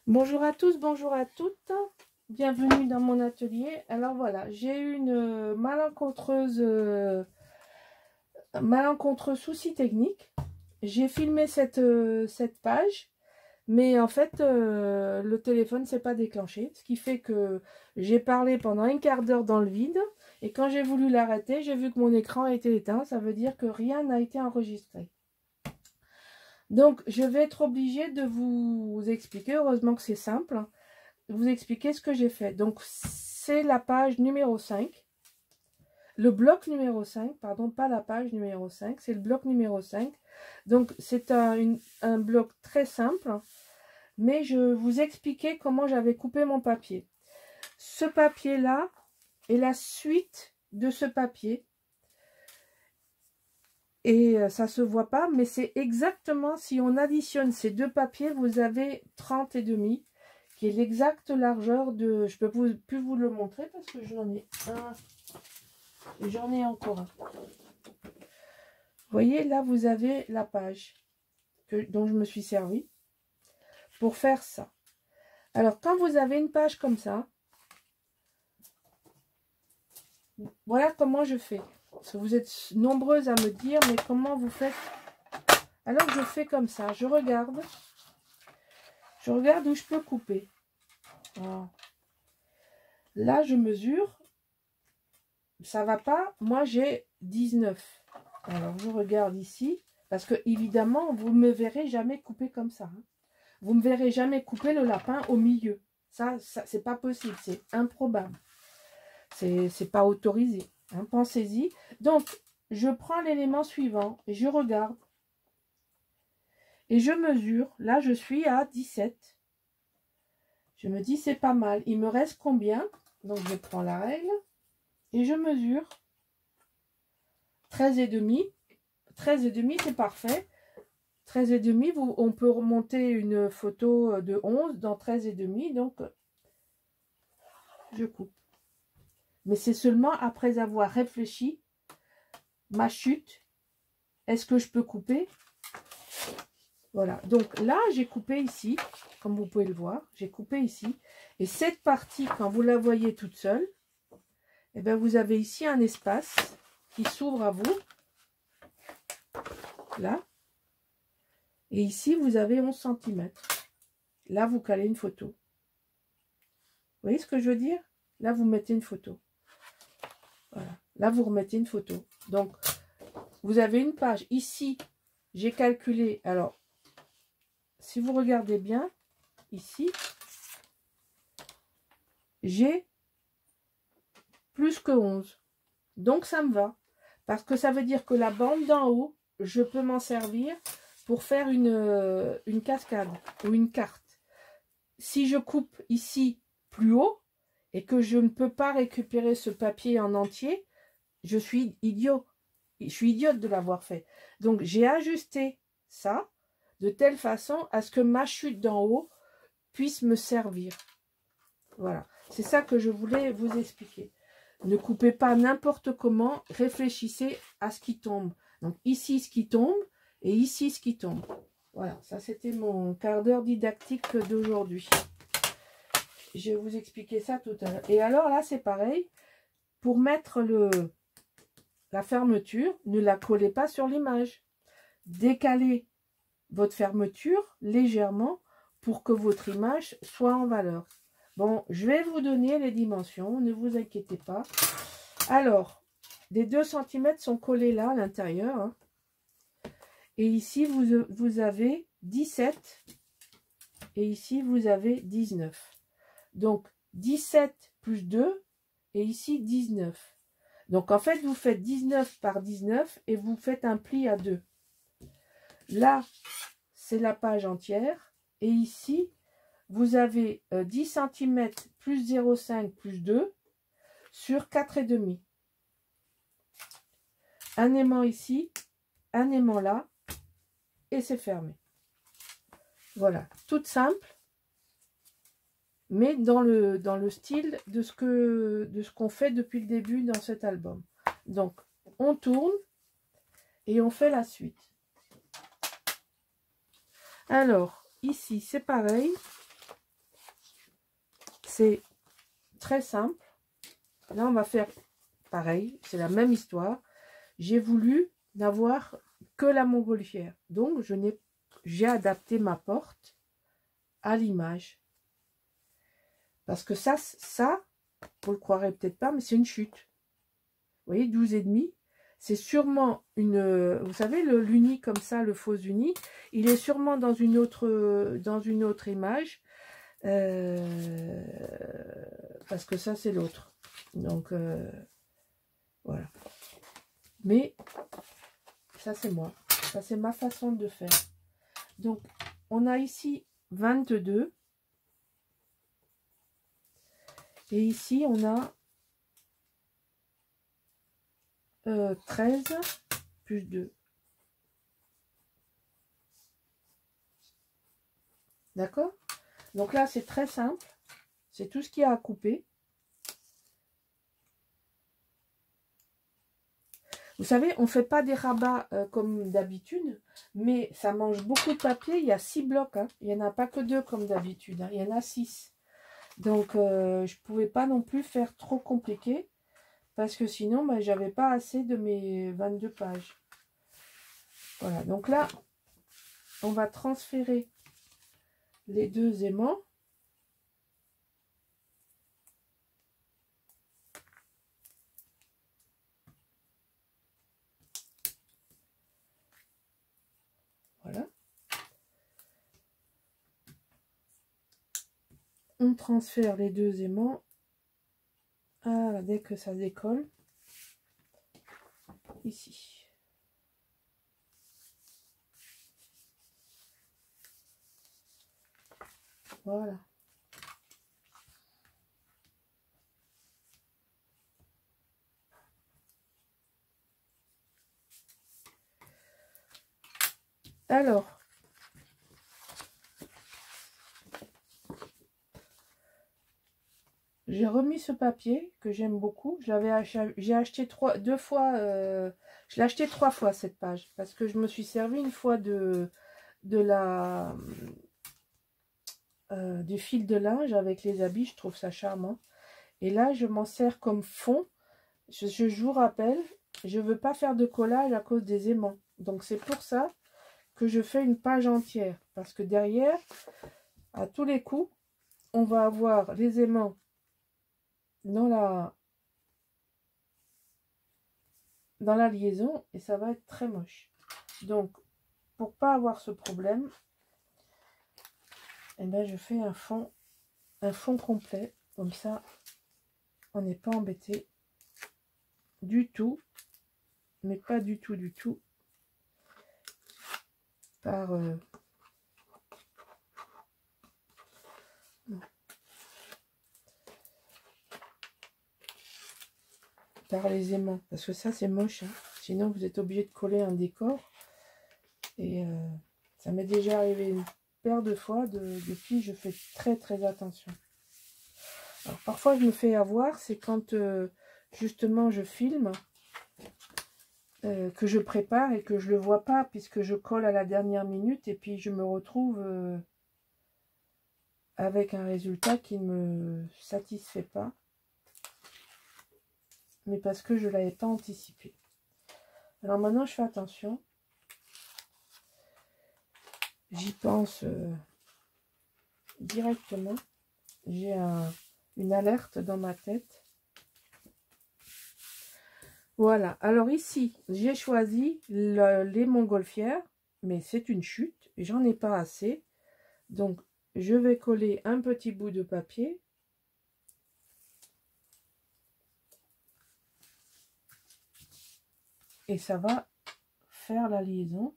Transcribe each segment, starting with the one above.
Bonjour à tous, bonjour à toutes, bienvenue dans mon atelier. Alors voilà, j'ai eu une malencontreux souci technique. J'ai filmé cette page, mais en fait le téléphone ne s'est pas déclenché, ce qui fait que j'ai parlé pendant un quart d'heure dans le vide, et quand j'ai voulu l'arrêter, j'ai vu que mon écran était éteint. Ça veut dire que rien n'a été enregistré. Donc, je vais être obligée de vous expliquer, heureusement que c'est simple, vous expliquer ce que j'ai fait. Donc, c'est la page numéro 5, le bloc numéro 5, pardon, pas la page numéro 5, c'est le bloc numéro 5. Donc, c'est un bloc très simple, mais je vous expliquais comment j'avais coupé mon papier. Ce papier-là est la suite de ce papier. Et ça se voit pas, mais c'est exactement, si on additionne ces deux papiers, vous avez 30 et demi, qui est l'exacte largeur de... Je peux plus vous le montrer parce que j'en ai un, et j'en ai encore un. Vous voyez, là, vous avez la page dont je me suis servi pour faire ça. Alors, quand vous avez une page comme ça, voilà comment je fais. Parce que vous êtes nombreuses à me dire, mais comment vous faites? Alors, je fais comme ça, je regarde où je peux couper. Voilà. Là, je mesure. Ça va pas. Moi, j'ai 19. Alors, je regarde ici. Parce que, évidemment, vous ne me verrez jamais couper comme ça. Hein. Vous ne me verrez jamais couper le lapin au milieu. Ça c'est pas possible. C'est improbable. C'est pas autorisé. Hein. Pensez-y. Donc, je prends l'élément suivant et je regarde. Et je mesure. Là, je suis à 17. Je me dis, c'est pas mal. Il me reste combien? Donc, je prends la règle. Et je mesure 13 et demi. 13 et demi, c'est parfait. 13 et demi, on peut remonter une photo de 11 dans 13 et demi. Donc, je coupe. Mais c'est seulement après avoir réfléchi ma chute. Est-ce que je peux couper? Voilà. Donc là, j'ai coupé ici. Comme vous pouvez le voir, j'ai coupé ici. Et cette partie, quand vous la voyez toute seule, eh bien, vous avez ici un espace qui s'ouvre à vous. Là. Et ici, vous avez 11 cm. Là, vous calez une photo. Vous voyez ce que je veux dire? Là, vous mettez une photo. Voilà. Là, vous remettez une photo. Donc, vous avez une page. Ici, j'ai calculé. Alors, si vous regardez bien, ici, j'ai plus que 11. Donc, ça me va. Parce que ça veut dire que la bande d'en haut, je peux m'en servir pour faire une cascade ou une carte. Si je coupe ici plus haut et que je ne peux pas récupérer ce papier en entier, je suis idiot. Je suis idiote de l'avoir fait. Donc, j'ai ajusté ça de telle façon à ce que ma chute d'en haut puisse me servir. Voilà. C'est ça que je voulais vous expliquer. Ne coupez pas n'importe comment. Réfléchissez à ce qui tombe. Donc, ici, ce qui tombe et ici, ce qui tombe. Voilà. Ça, c'était mon quart d'heure didactique d'aujourd'hui. Je vais vous expliquer ça tout à l'heure. Et alors, là, c'est pareil. Pour mettre la fermeture, ne la collez pas sur l'image. Décalez votre fermeture légèrement pour que votre image soit en valeur. Bon, je vais vous donner les dimensions, ne vous inquiétez pas. Alors, les 2 cm sont collés là à l'intérieur. Hein. Et ici, vous avez 17 et ici, vous avez 19. Donc, 17 plus 2 et ici 19. Donc, en fait, vous faites 19 par 19 et vous faites un pli à 2. Là, c'est la page entière. Et ici, vous avez 10 cm plus 0,5 plus 2 sur 4,5. Un aimant ici, un aimant là, et c'est fermé. Voilà, toute simple, mais dans le style de ce qu'on fait depuis le début dans cet album. Donc, on tourne et on fait la suite. Alors, ici, c'est pareil. c'est très simple. Là, on va faire pareil, c'est la même histoire. J'ai voulu n'avoir que la montgolfière. Donc, j'ai adapté ma porte à l'image. Parce que ça, vous le croirez peut-être pas, mais c'est une chute. Vous voyez, 12,5. C'est sûrement une... Vous savez, l'uni comme ça, le faux uni, il est sûrement dans une autre image. Parce que ça, c'est l'autre. Donc, voilà. Mais, ça, c'est moi. Ça, c'est ma façon de faire. Donc, on a ici 22. Et ici, on a 13 plus 2. D'accord? Donc là, c'est très simple. C'est tout ce qu'il y a à couper. Vous savez, on ne fait pas des rabats comme d'habitude, mais ça mange beaucoup de papier. Il y a 6 blocs. Hein. Il n'y en a pas que 2 comme d'habitude. Hein. Il y en a 6. Donc, je ne pouvais pas non plus faire trop compliqué. Parce que sinon, bah, j'avais pas assez de mes 22 pages. Voilà. Donc là, on va transférer les 2 aimants. Voilà. On transfère les 2 aimants. Ah, dès que ça décolle. Ici. Voilà. Alors, j'ai remis ce papier que j'aime beaucoup. J'ai acheté 2 fois, je l'ai acheté 3 fois cette page parce que je me suis servi une fois du fil de linge avec les habits. Je trouve ça charmant. Et là, je m'en sers comme fond. Je vous rappelle, je ne veux pas faire de collage à cause des aimants. Donc, c'est pour ça que je fais une page entière. Parce que derrière, à tous les coups, on va avoir les aimants dans la liaison et ça va être très moche. Donc, pour pas avoir ce problème, eh ben, je fais un fond complet. Comme ça, on n'est pas embêté du tout, mais pas du tout, par les aimants. Parce que ça, c'est moche. Hein. Sinon, vous êtes obligé de coller un décor. Et ça m'est déjà arrivé une paire de fois. Depuis, je fais très attention. Alors, parfois, je me fais avoir. C'est quand, justement, je filme, que je prépare et que je le vois pas, puisque je colle à la dernière minute. Et puis, je me retrouve avec un résultat qui ne me satisfait pas. Mais parce que je ne l'avais pas anticipé. Alors maintenant, je fais attention. J'y pense directement. J'ai une alerte dans ma tête. Voilà. Alors ici, j'ai choisi les montgolfières, mais c'est une chute. J'en ai pas assez. Donc, je vais coller un petit bout de papier. Et ça va faire la liaison.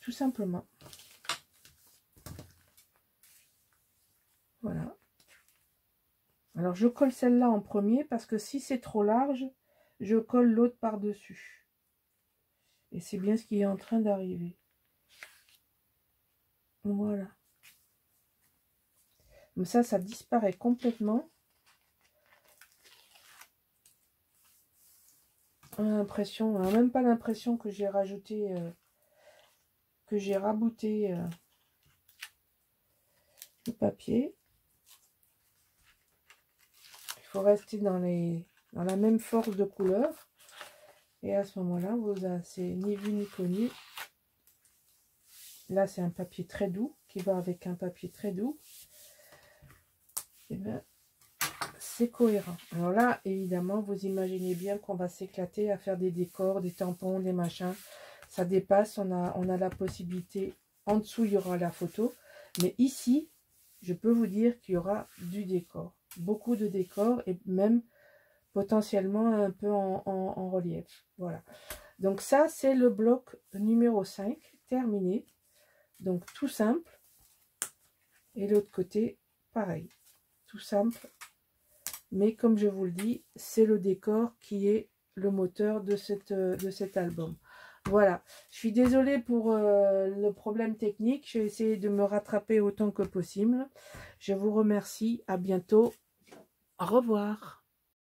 Tout simplement. Voilà. Alors, je colle celle-là en premier parce que si c'est trop large, je colle l'autre par-dessus. Et c'est bien ce qui est en train d'arriver. Voilà. Comme ça disparaît complètement. l'impression, même pas l'impression que j'ai rajouté, que j'ai rabouté le papier. Il faut rester dans la même force de couleur. Et à ce moment-là, c'est ni vu ni connu. Là, c'est un papier très doux qui va avec un papier très doux. Et bien, c'est cohérent. Alors là, évidemment, vous imaginez bien qu'on va s'éclater à faire des décors, des tampons, des machins. Ça dépasse, on a la possibilité. En dessous, il y aura la photo. Mais ici, je peux vous dire qu'il y aura du décor. Beaucoup de décor et même potentiellement un peu en relief. Voilà. Donc ça, c'est le bloc numéro 5, terminé. Donc tout simple. Et l'autre côté, pareil. Tout simple. Mais comme je vous le dis, c'est le décor qui est le moteur de cet album. Voilà. Je suis désolée pour le problème technique. Je vais essayer de me rattraper autant que possible. Je vous remercie. À bientôt. Au revoir.